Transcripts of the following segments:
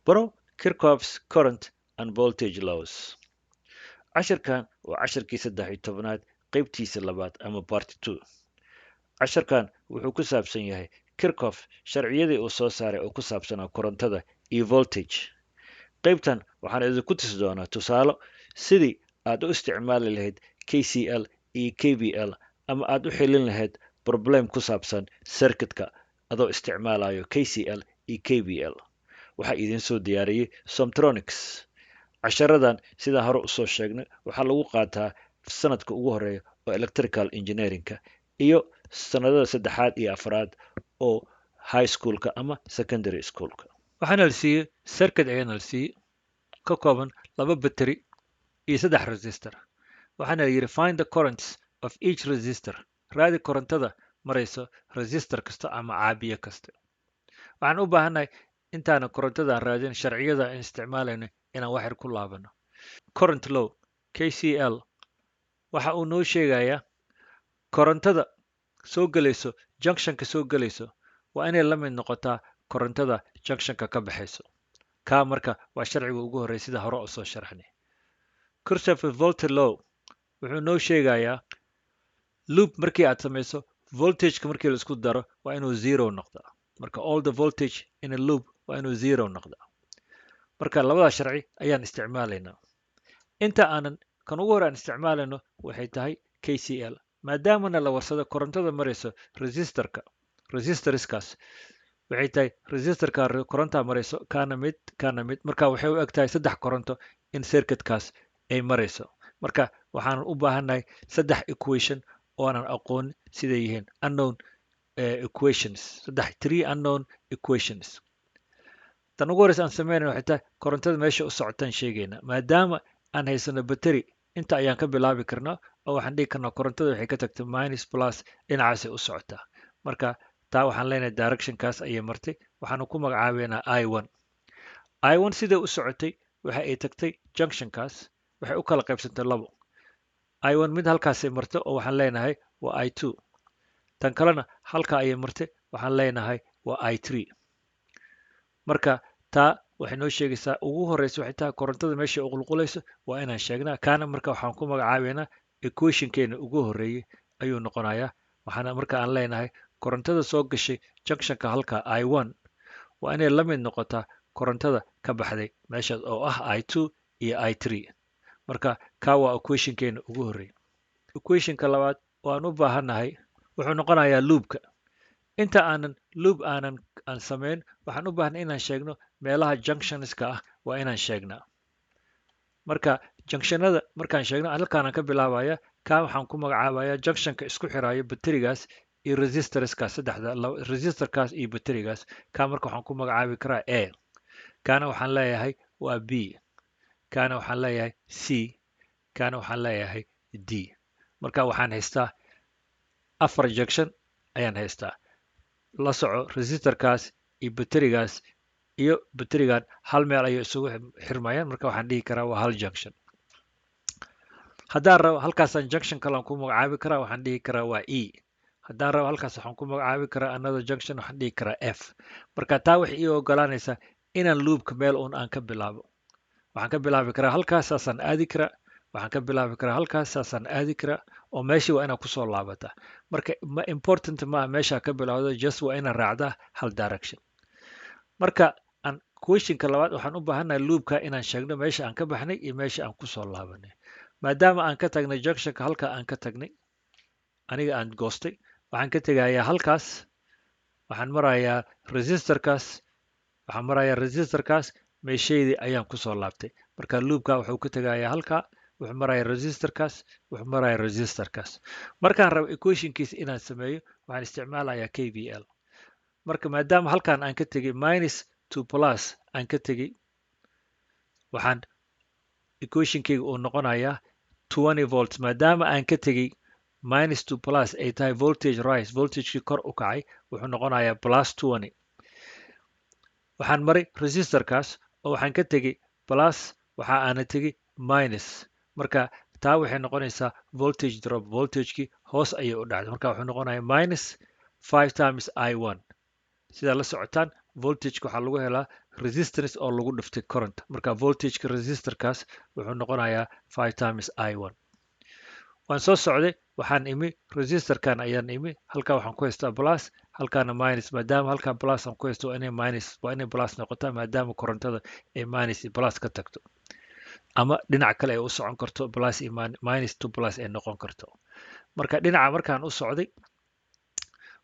Baro Kirkhoff's current and voltage laws. Casharkaan waa casharkii 13aad qaybtiisa labaad ama part 2. Casharkan wuxuu ku saabsan yahay Kirkoof sharciyadii uu soo saaray oo ku saabsanaa korontada iyo voltage. Qaybtan waxaan idinku tusi doonaa tusaalo sidii aad u isticmaali lahayd KCL iyo KVL ama aad u xilin lahayd problem ku saabsan circuitka adoo isticmaalayo KCL iyo KVL. Waxaa idin soo diyaariyey Somtronics. Casharadan sida hore u soo sheegnay waxaa lagu qaataa sanadka ugu horeeya oo electrical engineeringka iyo sanadada saddexaad iyo afraad oo high schoolka ama secondary schoolka. Waxaana la siiyey circuit ayaana la siiyey ka kooban 2 battery iyo 3 resistor. Waxaana la yidhi find the currents of each resistor. Raadi korontada marayso resistor kasta ama caabiye kasta. Waxaan u baahannahay intaana korontada raadin sharciyada aan isticmaalayno inaan wax yar ku laabano. Current law KCL waxa uu noo sheegayaa korontada soo galayso junctionka soo galayso waa inay la mid noqotaa korontada junctionka ka baxayso. Ka marka waa sharciga ugu horeeya sida hore u soo sharaxnay. Kirchhoff voltage law wuxuu noo sheegayaa loop markii aad samayso voltageka markii la isku daro waa inuu 0 noqdaa. Marka all the voltage in a loop waa inuu 0 noqdaa. Marka labada sharci ayaan isticmaalaynaa. Inta aanan kan ugu hore aan isticmaalayno waxay tahay KCL. maadaamana la warsado korontada marayso resistoriskaas waxay tahay resistorka koronta marayso kana mid marka waxay u eg tahay 3 koronto in circuitkaas ay marayso. Marka waxaan u baahannahay 3 equation oo aanan aqoon sida yihiin unknown equations 3 unknown equations. Tan ugu horeysa aan sameynayno waxay tahay korontada meesha u socotaan sheegayna maadaama aan haysano battery inta ayaan ka bilaabi karnaa oo waxaan dhihi karnaa korontada waxay ka tagtay minus plus dhinacaasay u socotaa. Marka taa waxaan leenahay directionkaas ayay martay waxaanu ku magacaabeynaa I1. I1 sida u socotay waxa ay tagtay junctionkaas waxay u kala qaybsantay labo. I1 mid halkaasay martay oo waxaan leenahay waa I2. Tan kalena halka ayay martay waxaan leenahay waa I3. Marka taa waxay noo sheegaysaa ugu horeysa waxay tahay korontada meesha u qulqulayso waa inaan sheegnaa kaana marka waxaan ku magacaabeynaa equationkeena ugu horeeyay ayuu noqonayaa. Waxaana marka aan leenahay korontada soo gashay junctionka halka I1 waa inay la mid noqotaa korontada ka baxday meeshaas oo ah I2 iyo I3. Marka ka waa equationkeena ugu horeeyay. Equationka labaad oo aan u baahannahay wuxuu noqonayaa loopka. Inta aanan loop aan samayn waxaan u baahnay inaan sheegno meelaha junctionska ah waa inaan sheegnaa. Marka junctionada markaan sheegno halkaan ka bilaabaya ka waxaan ku magacaabayaa junctionka isku xirayo batterigaas iyo resistorskaas saddexda resistorkaas iyo batterigaas ka marka waxaan ku magacaabi karaa A. Kana waxaan leeyahay waa B. Kana waxaan leeyahay C. Kana waxaan leeyahay D. Marka waxaan haystaa 4 junction ayaan haystaa. La soco resistorkaas iyo batterigan hal meel ayay isugu xirmayaan marka waxaan dhihi karaa waa hal junction. Haddaan rabo halkaasaan junction kale ku magacaabi karaa waxaan dhihi karaa waa E. Haddaan rabo halkaas waxaan ku magacaabi karaa another junction waxaan dhihi karaa F. Marka taa waxay ii ogolaanaysaa inaan loopka meel aan ka bilaabo. Waxaan ka bilaabi karaa halkaasaan aadi karaa waxaan ka bilaabi karaa halkaasaan aadi karaa oo meeshii waa inaan kusoo laabataa. Marka important ma meesha ka bilaawdo just waa inaan raacdaa hal direction. Marka aan questionka labaad waxaan u baahannahay loopka inaan sheegno meesha aan ka baxnay iyo meesha aan kusoo laabanay. Maadaama aan ka tagnay junctionka halka aan ka tagnay aniga aan goostay waxaan ka tegayaa halkaas waxaan marayaa resistorkaas meesheedii ayaan kusoo laabtay. Marka loopka wuxuu ka tegayaa halka wuxuu marayaa resistorkaas. Markaan rabo equationkiisa inaan sameeyo waxaan isticmaalayaa KVL. Marka maadaama halkaan aan ka tegay minus 2 plus aan ka tegay waxaan equationkayga uu noqonayaa 20 volts maadaama aan ka tegay minus 2 plus ay tahay voltage rise voltagekii kor u kacay wuxuu noqonayaa plus 20. Waxaan maray resistorkaas oo waxaan ka tegay plus waxa aana tegay minus. Marka taa waxay noqonaysaa voltage drop voltagekii hoos ayay u dhacday. Marka wuxuu noqonayaa minus 5 times I1. Sida la socotaan voltageka waxaa lagu helaa resistance oo lagu dhiftay current. Marka voltageka resistorkaas wuxuu noqonayaa 5 times I1. Waan soo socday, waxaan imi resistorkan ayaan imi, halkaa waxaan ku haystaa plus, halkaana minus. Maadaama halkaan plus aan ku haysto waa inay plus noqotaa, maadaama korontada ay minus iyo plus ka tagto, ama dhinac kale ay u socon karto, plus iyo minus to plus ay noqon karto. Marka dhinaca markaan u socday,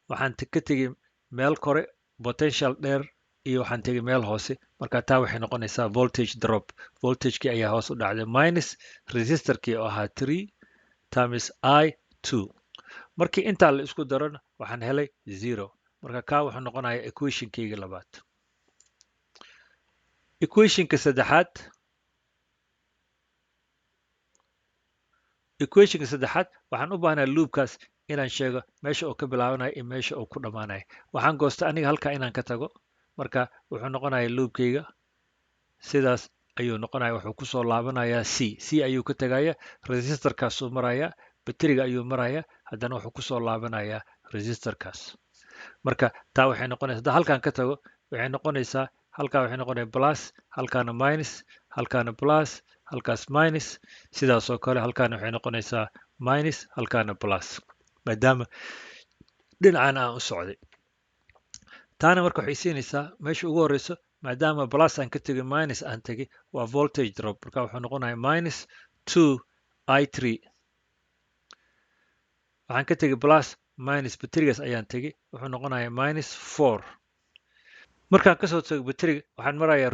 waxaan ka tegey meel kore potential dheer iyo waxaan tegey meel hoose. Marka taa waxay noqonaysaa voltage drop. Voltagekii ayaa hoos u dhacday minus resistorkii oo ahaa 3 times I2. Markii intaa la isku darona waxaan helay 0. Marka kaa wuxuu noqonayaa equationkayga labaad. Equationka saddexaad waxaan u baahnaa loopkaas inaan sheego meesha uu ka bilaabanayo iyo meesha uu ku dhammaanayo. Waxaan goostay aniga halkaa inaan ka tago. Marka wuxuu noqonayaa loopkayga sidaas ayuu noqonaya. Wuxuu ku soo laabanayaa c ayuu ka tagaya, resistorkaasuu maraya, bateriga ayuu maraya, haddana wuxuu ku soo laabanayaa resistorkaas. Marka taa waxay noqonaysaa, hadda halkaan ka tago waxay noqonaysaa, halkaa waxay noqonaya plus, halkaana minus, halkaana plus, halkaas minus. Sidaasoo kale halkaana waxay noqonaysaa minus, halkaana plus, maadaama dhinacan aan u socday. Taana marka waxay siinaysaa meesha ugu horeyso, maadaama plus aan ka tegay minus aan tegay, waa voltage drop. Marka wuxuu noqonayaa minus 2I3. Waxaan ka tegay plus minus baterigaas ayaan tegay, wuxuu noqonayaa minus 4. Markaan kasoo tago bateriga waxaan marayaa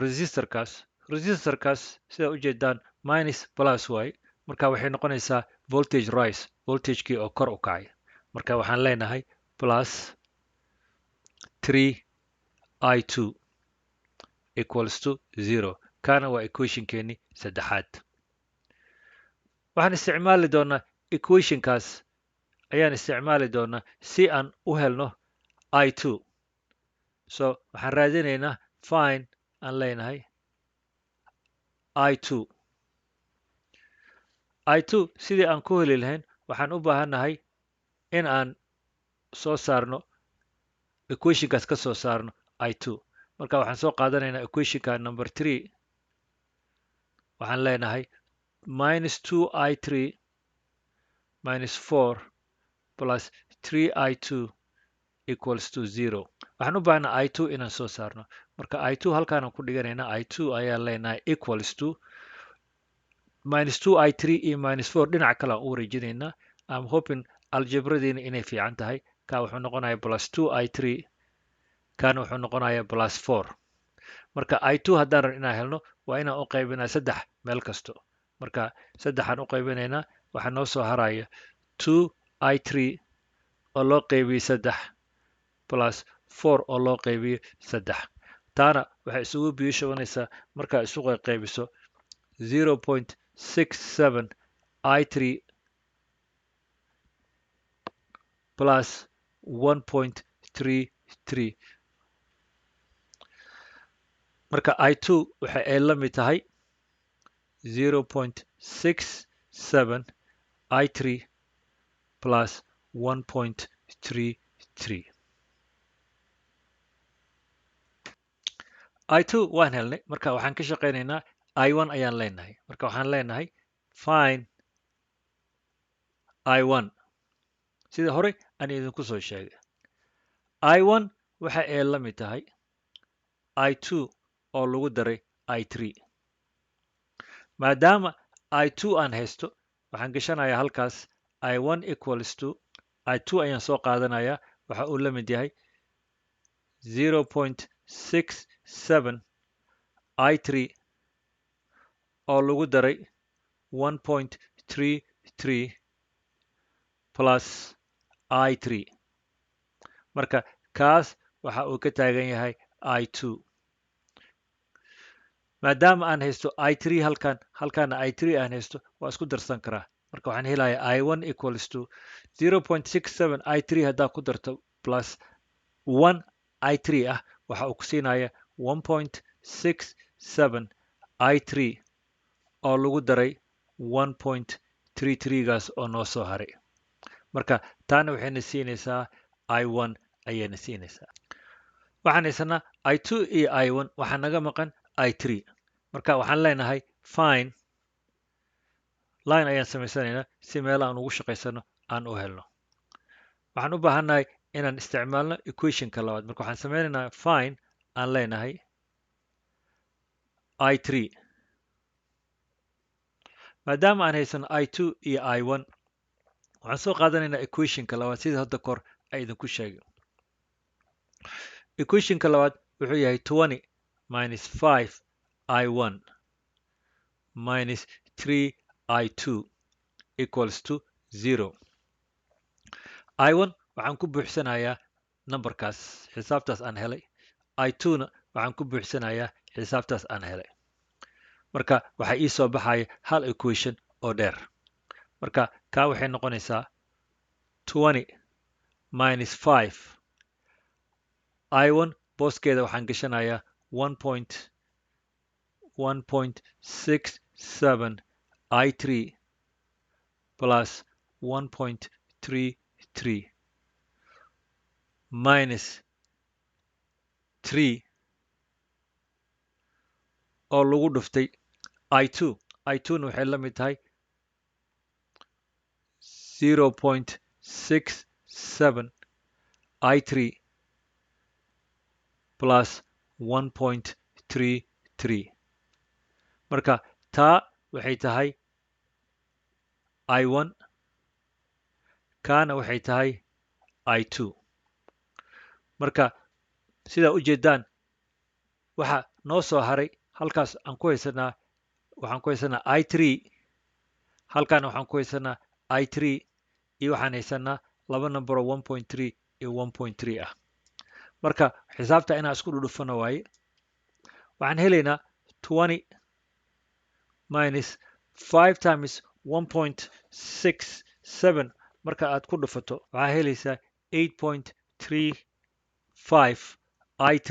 resistorkaas sidaa ujeedaan minus plus waaye. Marka waxay noqonaysaa voltage rise, voltagekii oo kor u kacay. Marka waxaan leenahay plus 3I2 equals to 0. Kaana waa equationkeennii saddexaad. Waxaan isticmaali doonaa equationkaas ayaan isticmaali doonaa si aan u helno I2. So waxaan raadinaynaa find aan leenahay I2. Sidii aan ku heli lahayn waxaan u baahannahay in aan soo saarno equationkaas ka soo saarno I2. Marka waxaan soo qaadanaynaa equationka number 3. Waxaan leenahay minus 2I3 minus 4 plus 3I2 equals to 0. Waxaan u baahnaa I2 inaan soo saarno. Marka I2 halkaanaan ku dhiganaynaa. I2 ayaan leenahay equals to minus 2I3 iyo minus 4 dhinaca kale aan u wareejinaynaa. I'm hoping algebradiina inay fiican tahay. Kaa wuxuu noqonayaa plus 2I3, kaana wuxuu noqonayaa plus 4. Marka I2 haddaan rabno inaan helno waa inaan u qaybinaa 3 meel kasto. Marka 3aan u qaybinaynaa, waxaa noo soo haraya 2I3 oo loo qaybiyey 3 plus 4 oo loo qaybiyey 3. Taana waxay isugu biyo shubanaysaa markaa isu qaybiso 0.67 I3 plus 1.33. Marka I2 waxa ay la mid tahay 0.67 I3 plus 1.33. I2 waan helnay. Marka waxaan ka shaqaynaynaa I1 ayaan leenahay. Marka waxaan leenahay find I1. Sida hore aan idinku soo sheegay, I1 waxa ay la mid tahay I2 oo lagu daray I3. Maadaama I2 aan haysto, waxaan gashanayaa halkaas I1 equals to I2 ayaan soo qaadanayaa, waxa uu la mid yahay 0.67 I3 oo lagu daray 1.33 plus I3. Marka kaas waxa uu ka taagan yahay I2. Maadaama aan haysto I3 halkaana I3 aan haysto, waa isku darsan karaa. Marka waxaan helayaa I1 equals to 0.67 I3 haddaa ku darto plus 1 I3 ah, waxa uu ku siinaya 1.67 I3 oo lagu daray 1.33 gaas oo noo soo haray. Marka taana waxayna siinaysaa I1 ayayna siinaysaa. waxaan haysanaa I2 iyo I1 waxaa naga maqan I3 marka waxaan leenahay fine line ayaan samaysanaynaa si meel aan ugu shaqaysano aan u helno waxaan u baahannahay inaan isticmaalno equationka labaad marka waxaan samaynaynaa fine aan leenahay I3 maadaama aan haysano I2 iyo I1 waxaan soo qaadanaynaa equationka labaad sidii hadda kor ay idinku sheegay equationka labaad wuxuu yahay 20 minus 5 I1 minus 3 I2 equals to 0 I1 waxaan ku buuxsanayaa numberkaas xisaabtaas aan helay I2na waxaan ku buuxsanayaa xisaabtaas aan helay marka waxaa ii soo baxaya hal equation oo dheer marka kaa waxay noqonaysaa 20 minus 5 I1 booskeeda waxaan gashanayaa 1.67 I3 plus 1.33 minus 3 oo lagu dhuftay I2 I2na waxay la mid tahay 0.67 I3 plus 1.33 marka taa waxay tahay I1 kaana waxay tahay I2 marka sidaa u jeedaan waxa noo soo haray halkaas aan ku haysanaa waxaan ku haysanaa I3 halkaana waxaan ku haysanaa I3 iyo waxaan haysanaa laba number oo 1.3 iyo 1.3 ah marka xisaabta inaan isku dhudhufano waaye waxaan helaynaa 20 minus 5 times 1.67 marka aad ku dhufato waxaa helaysaa 8.35 I3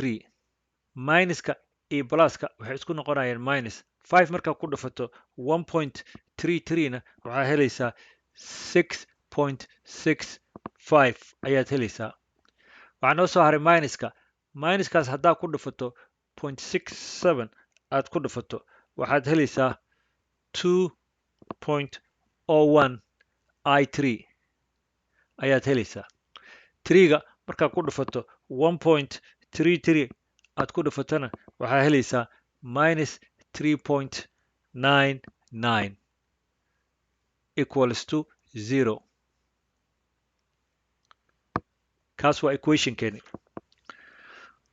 minuska iyo pluska waxay isku noqonayaan minus 5 markaa ku dhufato 1.33na waxaa helaysaa 6.65 ayaad helaysaa waxaa noo soo haray minuskaas haddaa ku dhufato 0.67 aad ku dhufato waxaad helaysaa 2.01 I3 ayaad helaysaa 3ga markaa ku dhufato 1.33 aad ku dhufatana waxaa helaysaa minus 3.99 equals to 0 kaas waa equationkeeni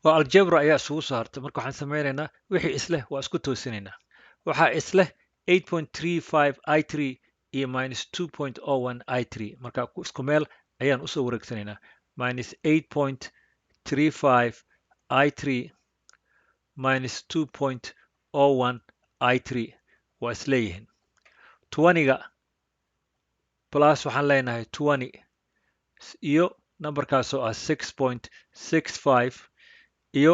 waa algebra ayaa isugu soo hartay marka waxaan samaynaynaa wixii isleh waa isku toosinaynaa waxaa isleh 8.35 I3 iyo minus 2.01 I3 marka isku meel ayaan usoo wareegsanaynaa minus 8.35 I3 minus 2.01 I3 waa isleeyihiin 20ga plus waxaan leenahay 20 iyo numberkaas oo ah 6.65 iyo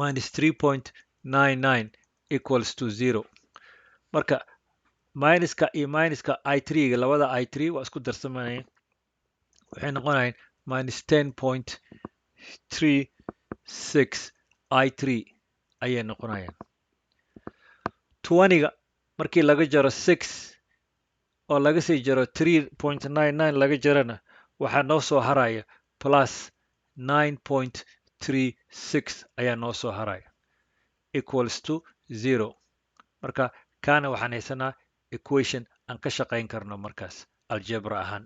minus 3.99 equals to 0 marka minuska iyo minuska I3ga labada I3 waa isku darsamanayaan waxay noqonayaan minus 10.36 I3 ayay noqonayaan 20ga markii laga jaro 6 oo laga sii jaro 3.99 laga jarana waxaa noo soo haraya plus 9.36 ayaa noo soo haraya equals to 0 marka kaana waxaan haysanaa equation aan ka shaqayn karno markaas algebra ahaan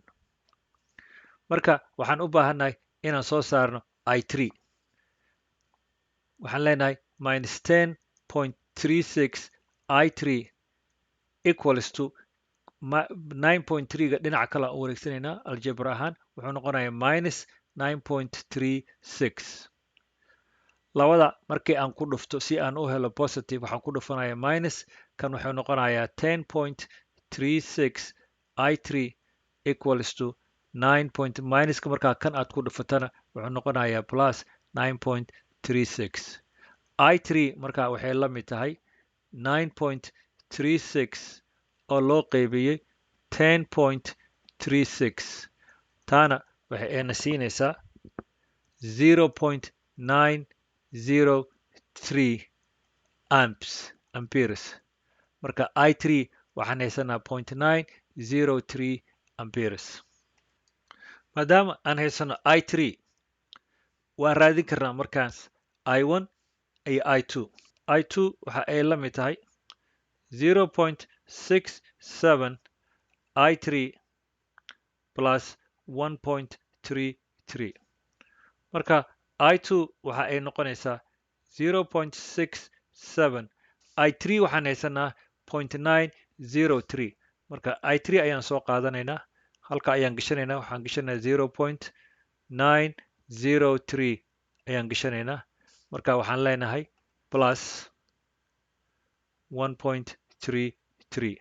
marka waxaan u baahannahay inaan soo saarno I3 waxaan leenahay minus 10.36 I3 equals to 9.3ga dhinaca kale aan u wareegsanaynaa algebra ahaan wuxuu noqonayaa minus 9.36 labada markii aan ku dhufto si aan u helo positive waxaan ku dhufanayaa minus kan wuxuu noqonayaa 10.36 I3 equals to 9. Minuska markaa kan aad ku dhufatana wuxuu noqonayaa plus 9.36 I3 markaa waxay la mid tahay 9.36 oo loo qeybiyey 10.36 taana waxay eena siinaysaa 0.903 amperes marka I3 waxaan haysanaa 0.903 amperes maadaama aan haysano I3 waan raadin karnaa markaas I1 iyo I2 I2 waxa ay la mid tahay 0.67 I3 plus 1.33 marka I2 waxa ay noqonaysaa 0.67 I3 waxaan haysanaa 0.903 marka I3 ayaan soo qaadanaynaa halka ayaan gashanaynaa waxaan gashanaynaa 0.903 ayaan gashanaynaa marka waxaan leenahay plus 1.33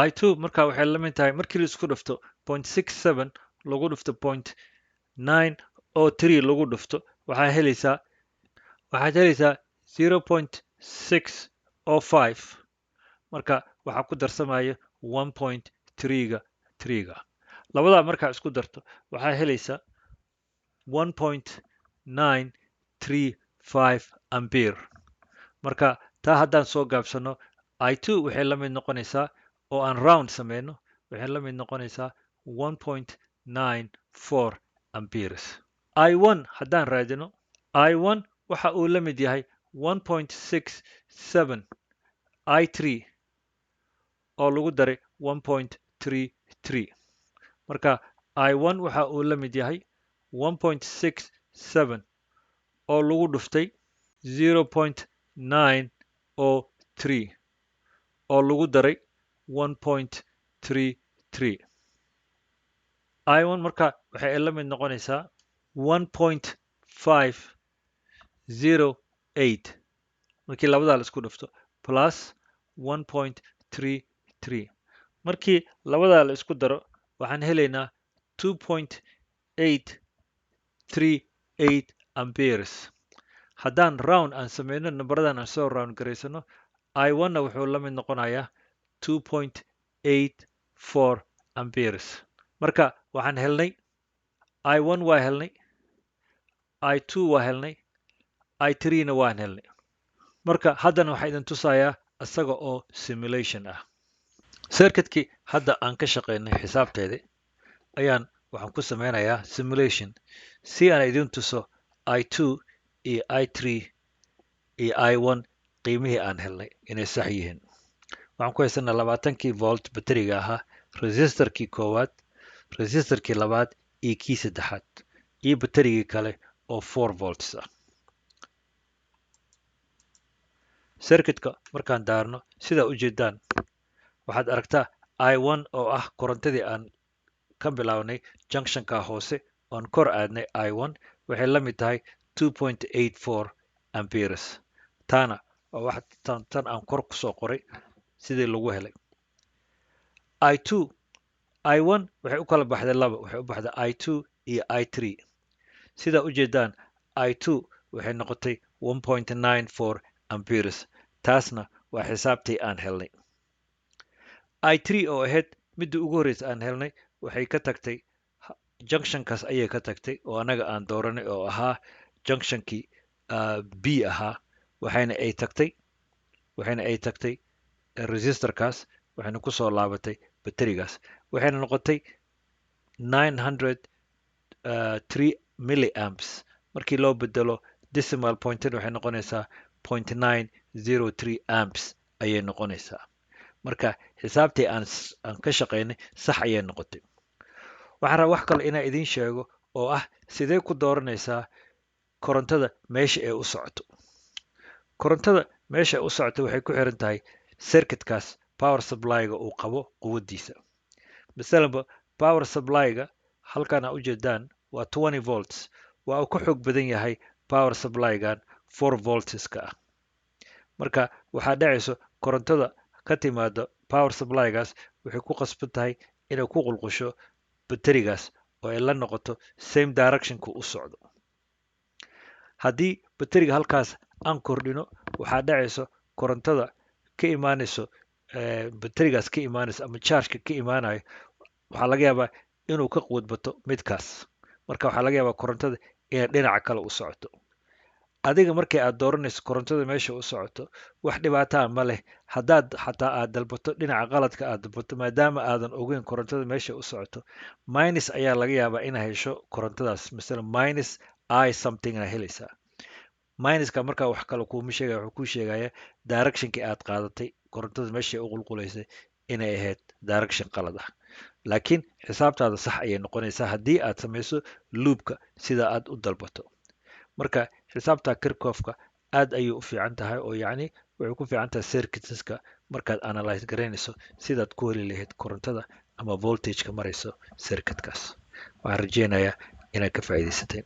I2 marka waxay la mid tahay markii la isku dhufto 0.67 lagu dhufto 0.903 lagu dhufto waxaad helaysaa 0.605 marka waxaa ku darsamaya 1.3ga 3ga labadaa markaa isku darto waxaa helaysaa 1.935 ampere marka taa haddaan soo gaabsano I2 waxay la mid noqonaysaa oo aan round sameyno waxay la mid noqonaysaa 1.94 amperes I1 haddaan raadino I1 waxa uu la mid yahay 1.67 I3 oo lagu daray 1.33 marka I1 waxa uu la mid yahay 1.67 oo lagu dhuftay 0.903 oo lagu daray 1.33 I1 marka waxay la mid noqonaysaa 1.508 markii labadaa la isku dhufto plus 1.33 markii labadaa la isku daro waxaan helaynaa 2.838 amperes haddaan round aan sameyno nambaradan aan soo round garaysano I1na wuxuu la mid noqonayaa 2.84 amperes marka waxaan helnay I1 waa helnay I2 waa helnay I3na waan helnay marka haddana waxaa idin tusayaa isaga oo simulation ah circuitkii hadda aan ka shaqeynay xisaabteedii waxaan ku sameynayaa simulation si aan idin tuso I2 iyo I3 iyo I1 qiimihii aan helnay inay sax yihiin waxaan ku haysanaa 20 volt bateriga ahaa resistorkii koowaad resistorkii labaad iyo kii saddexaad iyo baterigii kale oo 4 volts ah circuitka markaan daarno sidaa ujeedaan waxaad aragtaa I1 oo ah korontadii aan ka bilownay junctionka hoose oon kor aadnay I1 waxay la mid tahay 2.84 amperes taana waa wax tan aan kor kusoo qoray sidii lagu helay I2 I1 waxay u kala baxday laba waxay u baxday I2 iyo I3 sidaa ujeedaan I2 waxay noqotay 1.94 amperes taasna waa xisaabtii aan helnay I3 oo ahayd midii ugu horreysa aan helnay waxay ka tagtay junctionkaas ayay ka tagtay oo anaga aan dooranay oo ahaa junctionkii B ahaa waxayna ay tagtay resistorkaas waxayna kusoo laabatay baterigaas waxayna noqotay 903 milliamps markii loo bedelo decimal pointed waxay noqonaysaa 0.903 amps ayay noqonaysaa marka xisaabtii aan ka shaqeynay sax ayay noqotay waxaan rabaa wax kale inaan idiin sheego oo ah sidee ku dooranaysaa korontada meesha ay u socoto korontada meesha ay u socoto waxay ku xiran tahay circuitkaas power supply-ga uu qabo quwaddiisa masalanba power supply-ga halkan aa ujeedaan waa 20 volts waa uu ka xoog badan yahay power supply-gan 4 voltska ah marka waxaa dhacayso korontada ka timaada power supply-gaas waxay ku qasban tahay inay ku qulqusho baterigaas oo ay la noqoto same directionka u socdo haddii bateriga halkaas aan kordhino waxaa dhacayso korontada ka imaanayso baterigaas ka imaanayso ama chargeka ka imaanayo waxaa laga yaabaa inuu ka quwad bato midkaas marka waxaa laga yaabaa korontada inay dhinaca kale u socoto. adiga markii aad dooranayso korontada meesha u socoto wax dhibaataa ma leh haddaad xataa aad dalbato dhinaca qaladka aad dalbato maadaama aadan ogeyn korontada meesha u socoto minus ayaa laga yaabaa inaa hesho korontadaas masala minus I something aa helaysaa. minuska markaa wax kale kuuma sheegaya wuxuu kuu sheegaya directionkii aad qaadatay korontada meeshay u qulqulaysay inay ahayd direction qalad ah, laakiin xisaabtaada sax ayay noqonaysaa haddii aad samayso loopka sida aad u dalbato. marka xisaabta Kirkhoffka aad ayay u fiican tahay oo yacni waxay ku fiican tahay circuitska markaad analyze garaynayso sidaad ku heli lahayd korontada ama voltageka marayso circuitkaas. waxaan rajeynayaa inaad ka faa'iidaysateen.